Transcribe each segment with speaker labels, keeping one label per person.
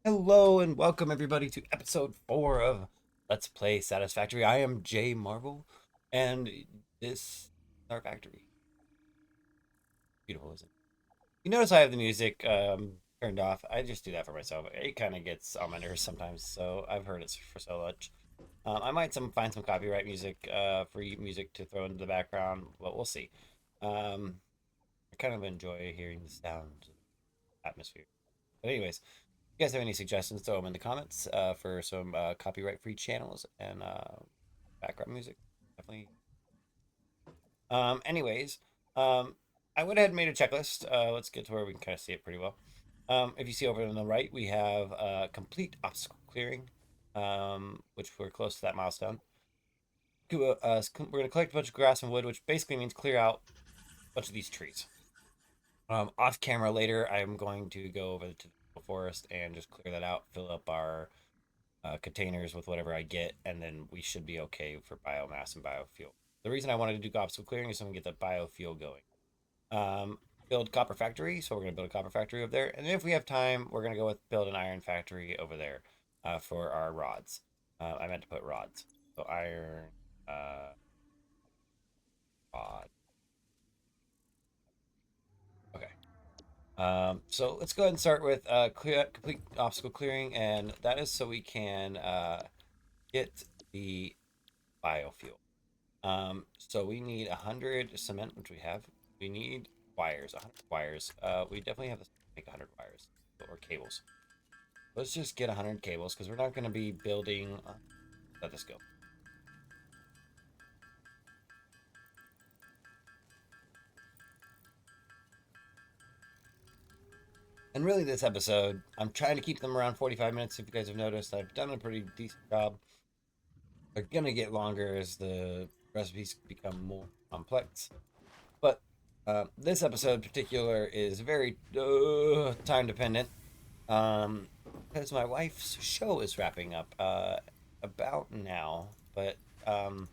Speaker 1: Hello and welcome everybody to episode 4 of Let's Play Satisfactory. I am Jay Marvel, and this is our factory. Beautiful, isn't it? You notice I have the music turned off. I just do that for myself. It kind of gets on my nerves sometimes, so I've heard it for so much. I might find some copyright music, free music to throw into the background, but we'll see. I kind of enjoy hearing the sounds and atmosphere. But anyways, you guys have any suggestions, throw them in the comments for some copyright free channels and background music. Definitely. Anyways, um, I went ahead and made a checklist. Let's get to where we can kind of see it pretty well. If you see over on the right, we have complete obstacle clearing, which we're close to that milestone. We're going to collect a bunch of grass and wood, which basically means clear out a bunch of these trees. Off camera later, I'm going to go over to the forest and just clear that out, fill up our containers with whatever I get, and then we should be okay for biomass and biofuel. The reason I wanted to do obstacle clearing is so we can get the biofuel going. Um, Build copper factory, so we're going to build a copper factory over there, and if we have time, we're going to go with build an iron factory over there for our rods. I meant to put rods, so iron rod. Okay. So let's go ahead and start with complete obstacle clearing, and that is so we can get the biofuel. So we need 100 cement, which we have. We need wires, 100 wires. We definitely have to make 100 wires or cables. Let's just get 100 cables because we're not going to be building. Let this go. And really, this episode, I'm trying to keep them around 45 minutes. If you guys have noticed, I've done a pretty decent job. They're going to get longer as the recipes become more complex. But this episode in particular is very time dependent. Um, because my wife's show is wrapping up about now, but um,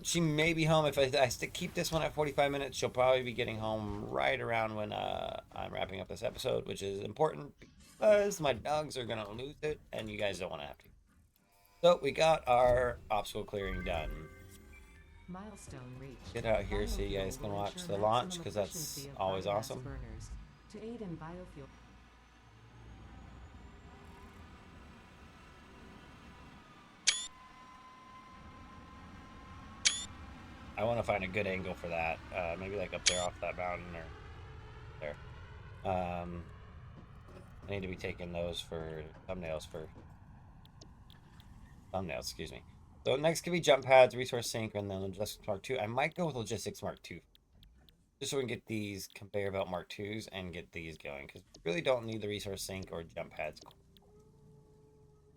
Speaker 1: she may be home if I keep this one at 45 minutes. She'll probably be getting home right around when I'm wrapping up this episode, which is important because my dogs are gonna lose it, and you guys don't want to have to. So we got our obstacle clearing done.
Speaker 2: Milestone reached.
Speaker 1: Get out here so you
Speaker 2: Biofuel
Speaker 1: guys can
Speaker 2: will
Speaker 1: watch
Speaker 2: ensure
Speaker 1: the launch
Speaker 2: maximum
Speaker 1: because that's
Speaker 2: efficiency of
Speaker 1: always
Speaker 2: biomass
Speaker 1: awesome.
Speaker 2: burners. To aid in biofuel.
Speaker 1: I want to find a good angle for that. Maybe like up there off that mountain or there. I need to be taking those for thumbnails. Excuse me. So next could be jump pads, resource sink, and then logistics mark two. I might go with logistics mark two, just so we can get these conveyor belt mark twos and get these going, because we really don't need the resource sink or jump pads.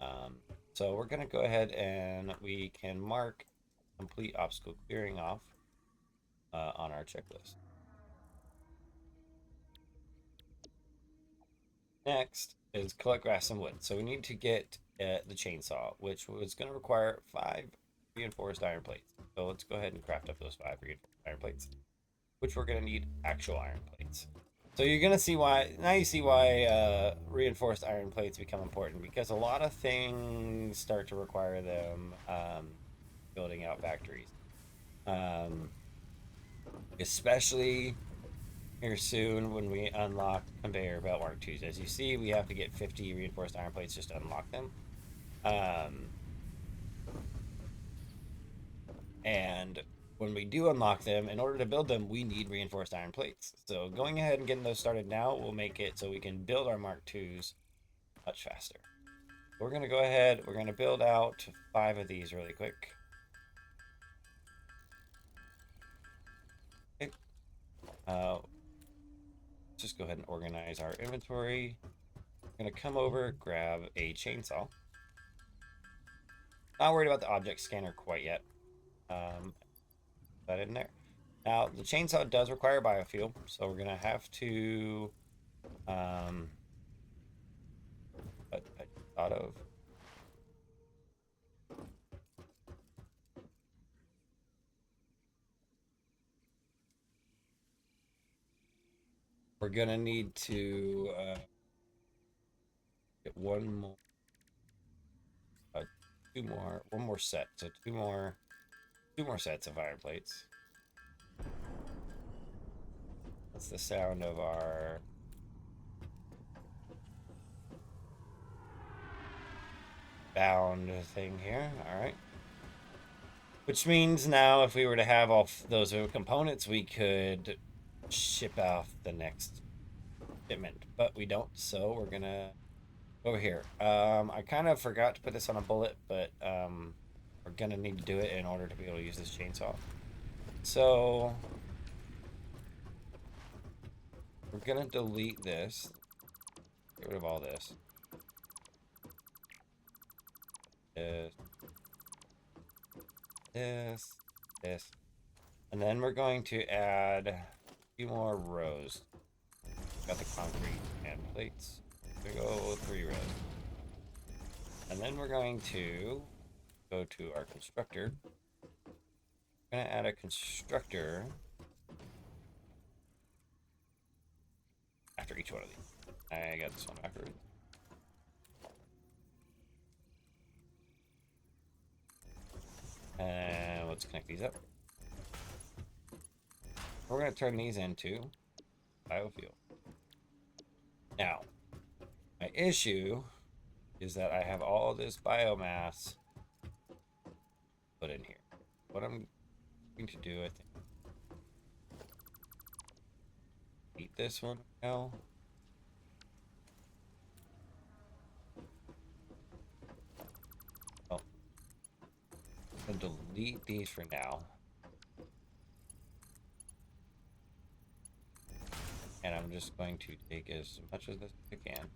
Speaker 1: Um, so we're gonna go ahead and we can mark complete obstacle clearing off on our checklist. Next is collect grass and wood. So we need to get the chainsaw, which was going to require 5 reinforced iron plates. So let's go ahead and craft up those 5 reinforced iron plates, which we're going to need actual iron plates. So you're going to see why, now you see why reinforced iron plates become important, because a lot of things start to require them building out factories. Um, Especially here soon when we unlock conveyor belt mark twos. As you see, we have to get 50 reinforced iron plates just to unlock them. Um, and when we do unlock them, in order to build them, we need reinforced iron plates. So going ahead and getting those started now will make it so we can build our mark twos much faster. We're going to go ahead, we're going to build out 5 of these really quick. Okay. Just go ahead and organize our inventory. I'm going to come over, grab a chainsaw. Not worried about the object scanner quite yet. That in there. Now, the chainsaw does require biofuel, so we're going to have to, um, what I thought of. We're going to need to Get one more, uh, one more set. So two more sets of iron plates. That's the sound of our bound thing here. All right. Which means now if we were to have all those components, we could ship off the next shipment, but we don't. So we're gonna over here. I kind of forgot to put this on a bullet, but we're gonna need to do it in order to be able to use this chainsaw. So we're gonna delete this. Get rid of all this. This, this, this. And then we're going to add a few more rows. Got the concrete and plates. We go 3 rows. And then we're going to go to our constructor. We're going to add a constructor after each one of these. I got this one afterwards. And let's connect these up. We're going to turn these into biofuel. Now, my issue is that I have all this biomass put in here. What I'm going to do, I think, eat this one now. Oh, I'm going to delete these for now. And I'm just going to take as much of this as I can.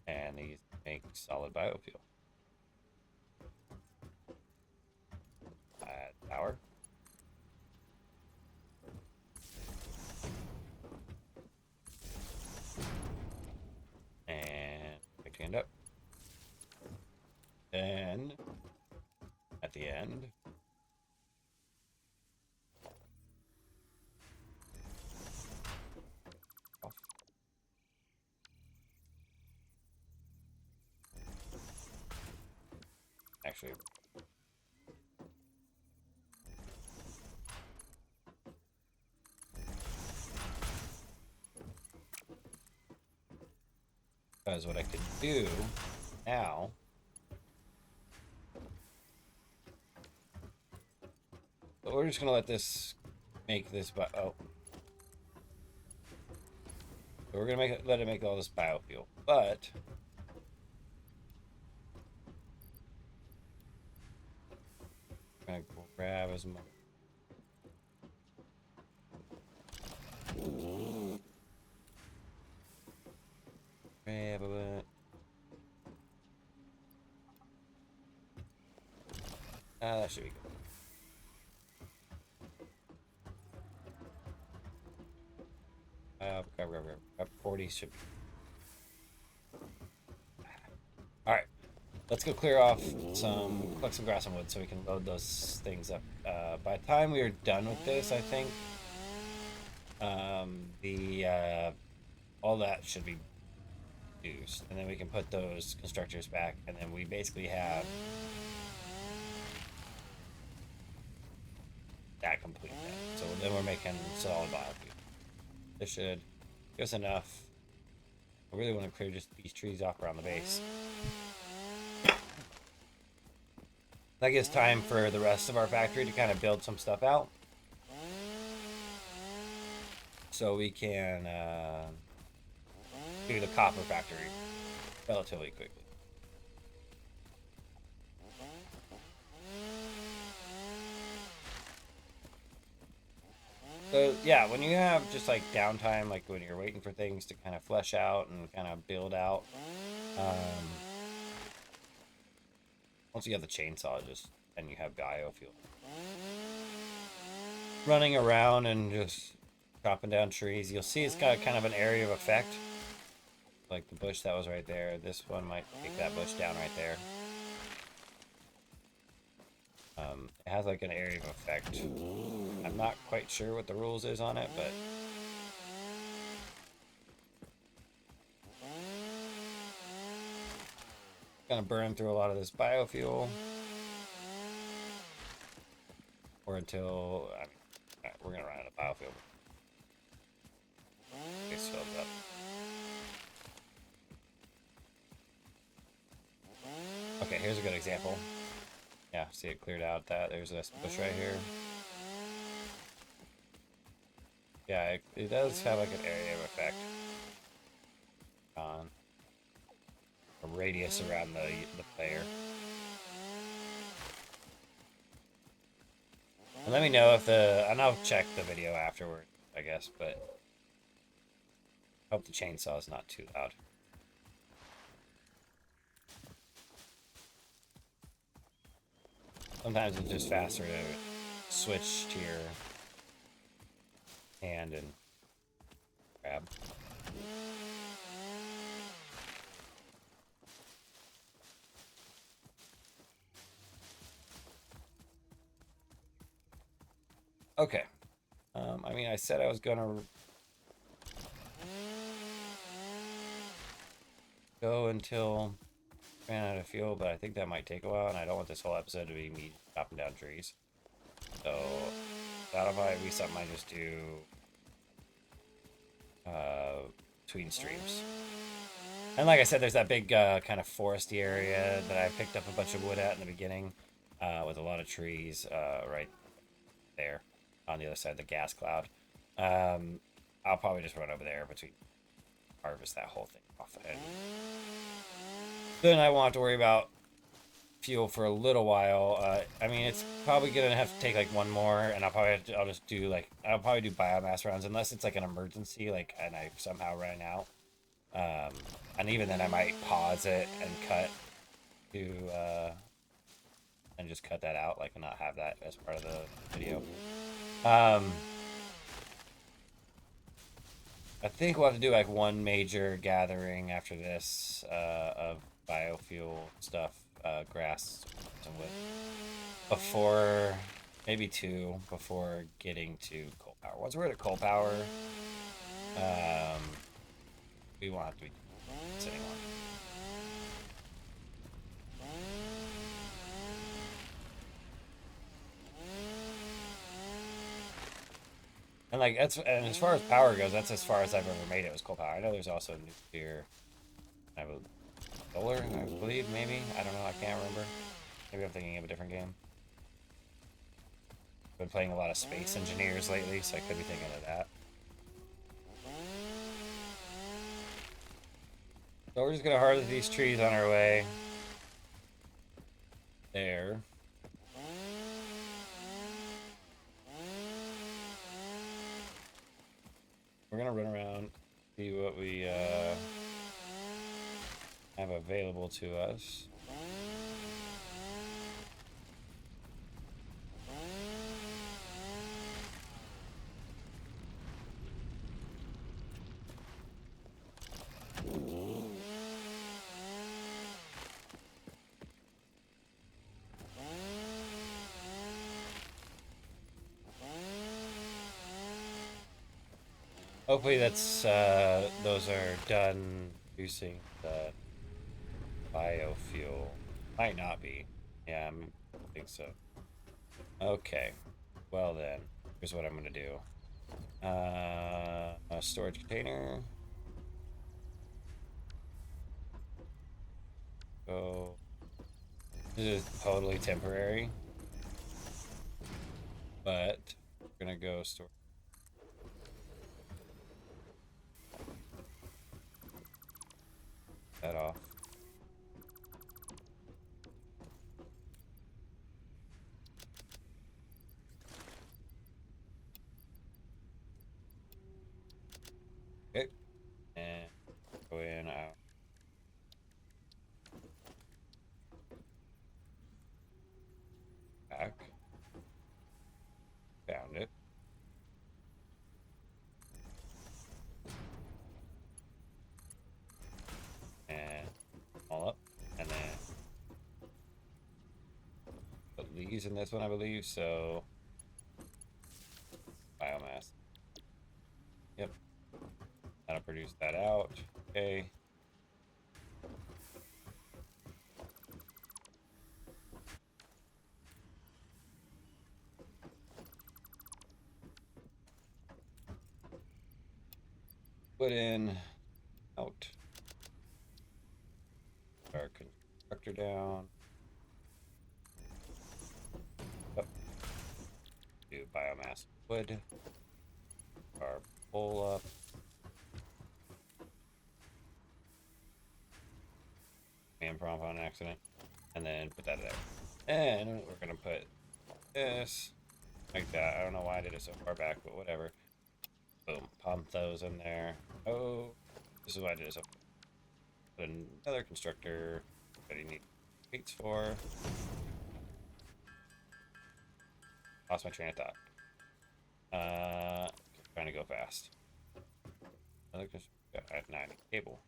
Speaker 1: And these make solid biofuel. Add power. And pick your end up. Then at the end, off. Actually, because what I could do now but we're just gonna let this make this oh. So we're gonna let it make all this biofuel. But we're gonna grab as much. Grab a bit. That should be good. 40 should be. Alright. Let's go clear off collect some grass and wood so we can load those things up. By the time we are done with this, I think all that should be used. And then we can put those constructors back, and then we basically have that complete then. So then we're making solid biofuel. This should give us enough. I really want to clear just these trees off around the base. That gives time for the rest of our factory to kind of build some stuff out. So we can do the copper factory relatively quickly. So yeah, when you have just like downtime, like when you're waiting for things to kind of flesh out and kind of build out, once you have the chainsaw, and you have biofuel running around and just chopping down trees, you'll see it's got kind of an area of effect. Like the bush that was right there, this one might take that bush down right there. It has like an area of effect. I'm not quite sure what the rules is on it, but gonna burn through a lot of this biofuel, or until I mean, we're gonna run out of biofuel. It's filled up. Okay, here's a good example. Yeah, see it cleared out. There's this bush right here. Yeah, it does have like an area of effect on a radius around the player. And let me know if and I'll check the video afterward, I guess, but I hope the chainsaw is not too loud. Sometimes it's just faster to switch to your hand and grab. Okay. I mean, I said I was gonna go until ran out of fuel, but I think that might take a while, and I don't want this whole episode to be me chopping down trees. So that'll probably be something I just do between streams. And like I said, there's that big kind of foresty area that I picked up a bunch of wood at in the beginning, with a lot of trees right there on the other side of the gas cloud. I'll probably just run over there between harvest that whole thing off, and then I won't have to worry about fuel for a little while. I mean, it's probably gonna have to take like one more, and I'll just do like I'll probably do biomass rounds unless it's like an emergency, like and I somehow ran out. And even then, I might pause it and cut to and just cut that out, like and not have that as part of the video. I think we'll have to do like one major gathering after this of biofuel stuff, grass and wood, before maybe two before getting to coal power. Once we're at coal power, we won't have to be this anymore. And like and as far as power goes, that's as far as I've ever made it was coal power. I know there's also nuclear. I have a solar, I believe, maybe. I don't know. I can't remember. Maybe I'm thinking of a different game. Been playing a lot of Space Engineers lately, so I could be thinking of that. So we're just gonna harvest these trees on our way there. We're gonna run around, see what we have available to us. Hopefully that's those are done producing the biofuel. Might not be. Yeah, I think so. Okay. Well then, here's what I'm gonna do. A storage container. Go. This is totally temporary, but we're gonna go store that off. Okay, and go in out back. Found it. leaves in this one, I believe. So biomass. Yep. That'll produce that out. Okay. Put in out. Our constructor down. Up. Do biomass wood. Our pull up. And prompt on accident. And then put that there. And we're gonna put this like that. I don't know why I did it so far back, but whatever. Boom. Pump those in there. Oh, this is why I did it so far. Put another constructor that you need weights for. Lost my train of thought. Trying to go fast. Another constructor at 9 cable.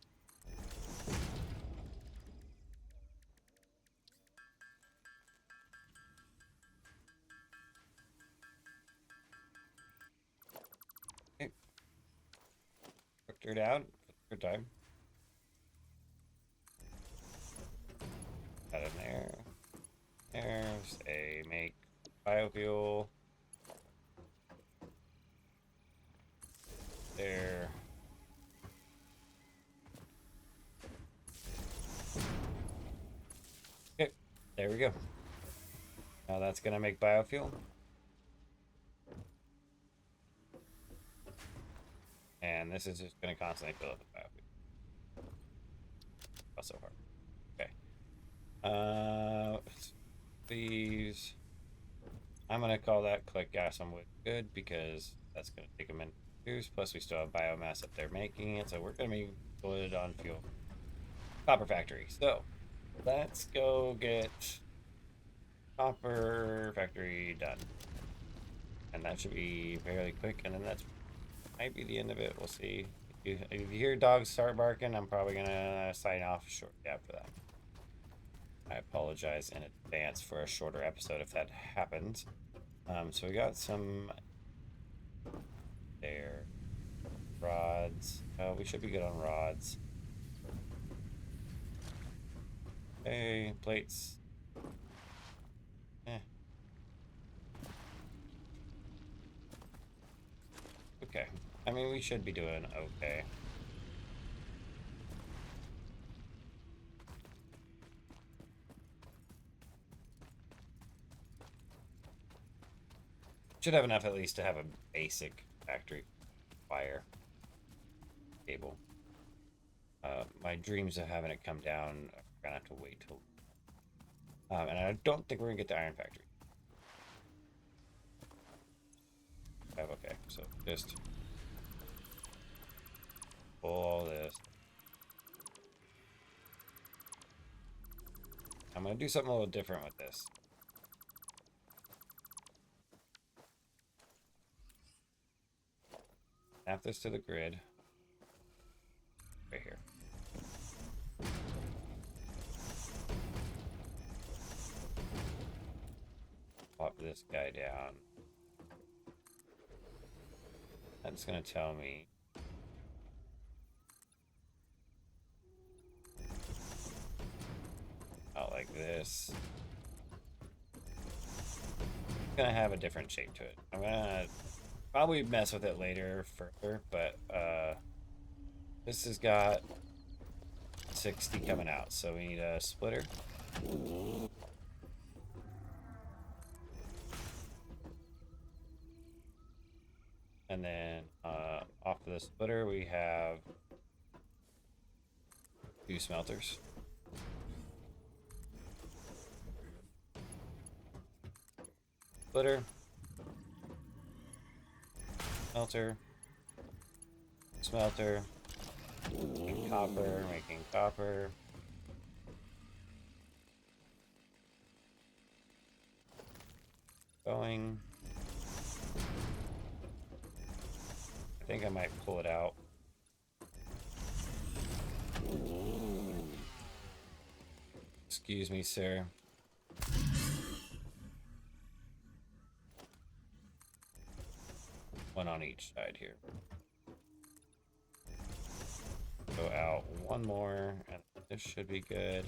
Speaker 1: Okay. Constructor down. Good time. That in there. There's a make biofuel. There. Okay, there we go. Now that's gonna make biofuel. And this is just gonna constantly fill up with biofuel. Oh, so far. Okay. These. I'm gonna call that collect gas on wood good because that's gonna take a minute to produce. Plus, we still have biomass up there making it, so we're gonna be good on fuel. Copper factory. So let's go get copper factory done, and that should be fairly quick. And then that's might be the end of it. We'll see. If you hear dogs start barking, I'm probably gonna sign off shortly after that. I apologize in advance for a shorter episode if that happens. So we got some there. Rods. Oh, we should be good on rods. Hey, plates. Eh. Okay. I mean, we should be doing okay. Should have enough at least to have a basic factory wire cable. My dreams of having it come down are gonna have to wait till. And I don't think we're gonna get the iron factory. Okay, so just pull all this. I'm gonna do something a little different with this. Snap this to the grid. Right here. Pop this guy down. That's gonna tell me out like this. It's gonna have a different shape to it. I'm gonna probably mess with it later further, but this has got 60 coming out, so we need a splitter. And then off of the splitter we have 2 smelters. Splitter. Smelter. Smelter. Making copper. Going. I think I might pull it out. Excuse me, sir. one on each side here. Go out one more, and this should be good.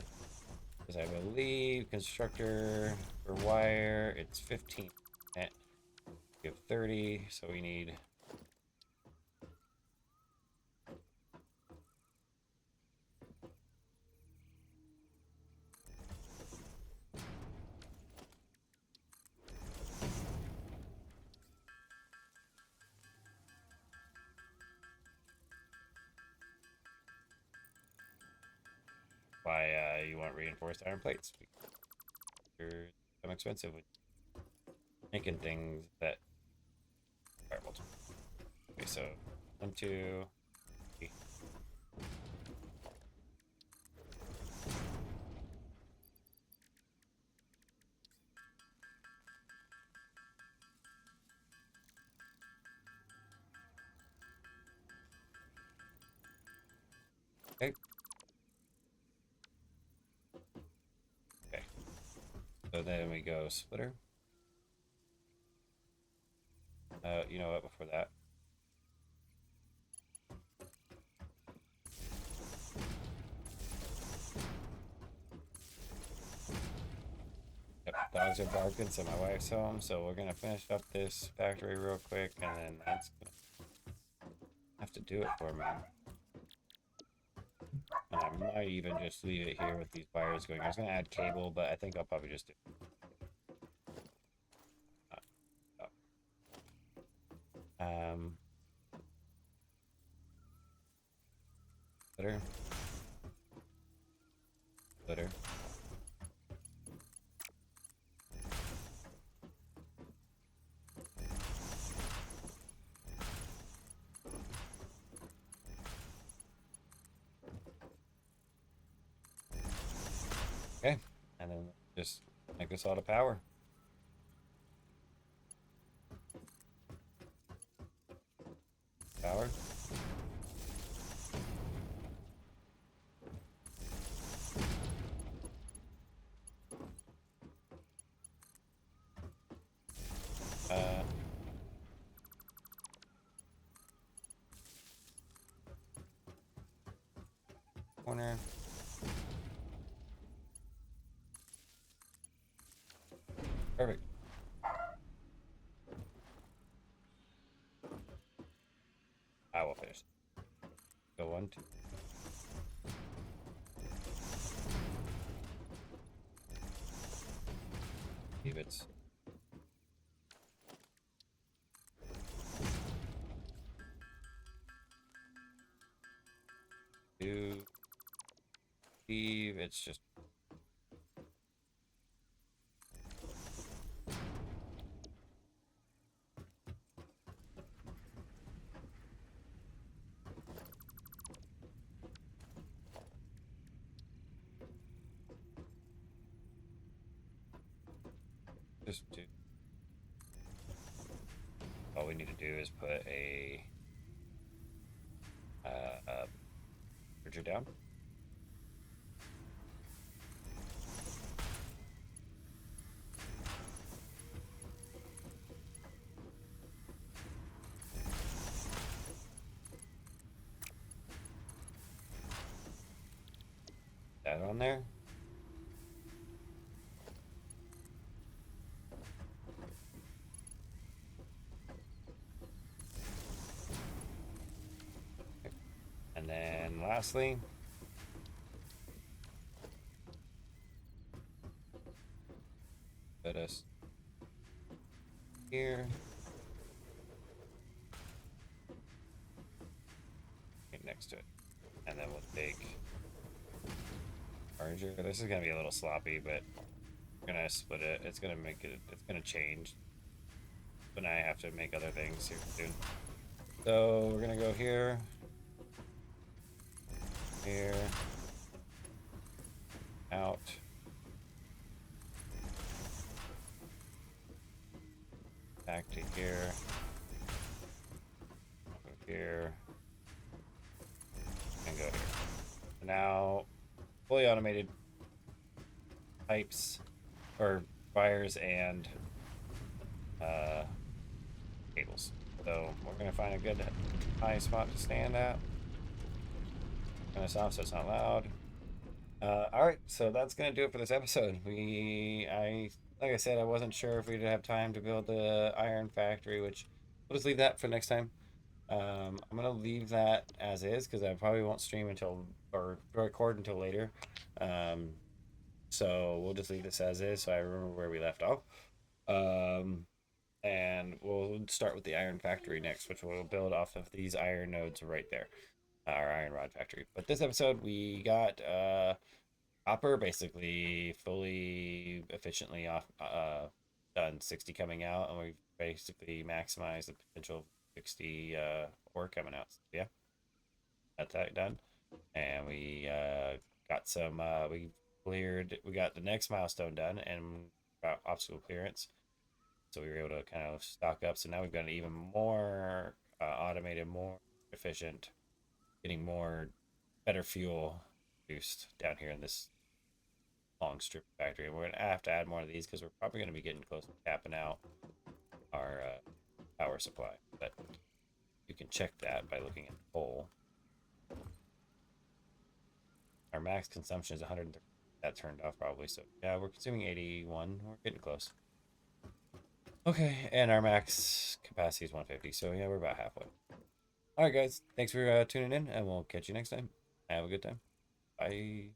Speaker 1: Because I believe constructor for wire, it's 15. We have 30, so we need. Why you want reinforced iron plates? They're expensive with making things that are multiple. Okay, so 1, 2, 3. Okay. Okay. So then we go splitter. You know what? Before that, yep, dogs are barking, so my wife's home. So we're gonna finish up this factory real quick, and then that's gonna have to do it for me. And I might even just leave it here with these wires going. I was gonna add cable, but I think I'll probably just do. Um, Splitter, splitter. Okay, and then just make this all to power. Power. Uh, Corner. Perfect. I will finish. Go 1, 2. Leave it. Do. Leave. It's just do. All we need to do is put a bridger down. That on there. And then lastly, put us here. Right next to it. And then we'll take Arger. This is gonna be a little sloppy, but we're gonna split it. It's gonna make it. It's gonna change. But I have to make other things here soon. So we're gonna go here, here, out, back to here, go here, and go here. Now, fully automated pipes or wires and cables. So we're gonna find a good high spot to stand at. Turn this off so it's not loud. All right, so that's gonna do it for this episode. Like I said, I wasn't sure if we'd have time to build the iron factory, which we'll just leave that for next time. I'm gonna leave that as is because I probably won't stream until or record until later. Um, so we'll just leave this as is, so I remember where we left off. Um, and we'll start with the iron factory next, which will build off of these iron nodes right there, our iron rod factory. But this episode, we got copper basically fully efficiently off done 60 coming out, and we've basically maximized the potential of 60 ore coming out. So yeah, that's that done. And we got some we got the next milestone done and got obstacle clearance. So we were able to kind of stock up. So now we've got an even more automated, more efficient, getting more better fuel produced down here in this long strip factory. And we're gonna have to add more of these because we're probably gonna be getting close to capping out our power supply. But you can check that by looking at the coal. Our max consumption is 130. That turned off probably. So yeah, we're consuming 81. We're getting close. Okay, and our max capacity is 150. So yeah, we're about halfway. All right, guys. Thanks for tuning in, and we'll catch you next time. Have a good time. Bye.